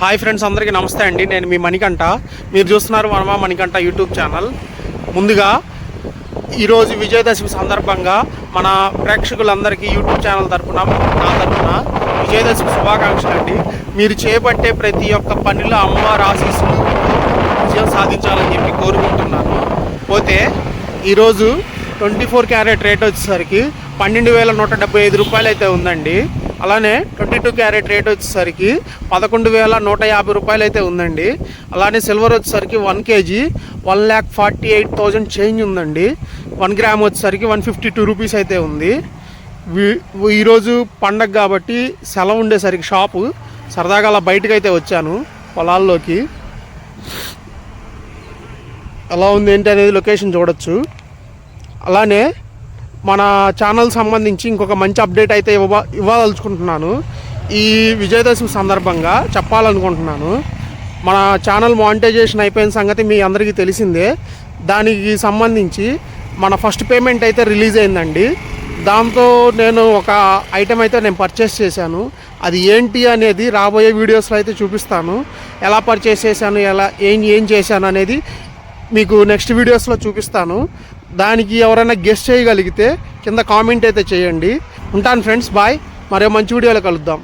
Hi friends, అందరికీ నమస్తే అండి. నేను మీ మణికంఠ. మీరు చూస్తున్నారు మనమా మణికంఠ యూట్యూబ్ ఛానల్. ముందుగా ఈరోజు విజయదశమి సందర్భంగా మన ప్రేక్షకులందరికీ యూట్యూబ్ ఛానల్ తరపున నా తరపున విజయదశమి శుభాకాంక్షలు అండి. మీరు చేపట్టే ప్రతి ఒక్క పనిలో అమ్మవారి ఆశీస్సులు విజయం సాధించాలని చెప్పి కోరుకుంటున్నాను. పోతే ఈరోజు 24 క్యారెట్ రేట్ వచ్చేసరికి 12,175 రూపాయలు అయితే ఉందండి. అలానే 22 క్యారెట్ రేట్ వచ్చేసరికి 11,150 రూపాయలు అయితే ఉందండి. అలానే సిల్వర్ వచ్చేసరికి 1 kg 1,48,000 చేంజ్ ఉందండి. 1 గ్రామ్ వచ్చేసరికి 152 రూపీస్ అయితే ఉంది. ఈరోజు పండగ కాబట్టి సెలవు ఉండేసరికి షాపు సరదాగా అలా బయటకు అయితే వచ్చాను పొలాల్లోకి. ఎలా ఉంది ఏంటి అనేది లొకేషన్ చూడొచ్చు. అలానే మన ఛానల్ సంబంధించి ఇంకొక మంచి అప్డేట్ అయితే ఇవ్వదలుచుకుంటున్నాను. ఈ విజయదశమి సందర్భంగా చెప్పాలనుకుంటున్నాను. మన ఛానల్ మానిటైజేషన్ అయిపోయిన సంగతి మీ అందరికీ తెలిసిందే. దానికి సంబంధించి మన ఫస్ట్ పేమెంట్ అయితే రిలీజ్ అయిందండి. దాంతో నేను ఒక ఐటెం అయితే నేను పర్చేస్ చేశాను. అది ఏంటి అనేది రాబోయే వీడియోస్లో అయితే చూపిస్తాను. ఎలా పర్చేస్ చేశాను, ఏం చేశాను అనేది మీకు నెక్స్ట్ వీడియోస్లో చూపిస్తాను. దానికి ఎవరైనా గెస్ట్ చేయగలిగితే కింద కామెంట్ అయితే చేయండి. ఉంటాను ఫ్రెండ్స్, బాయ్. మరో మంచి వీడియోలో కలుద్దాం.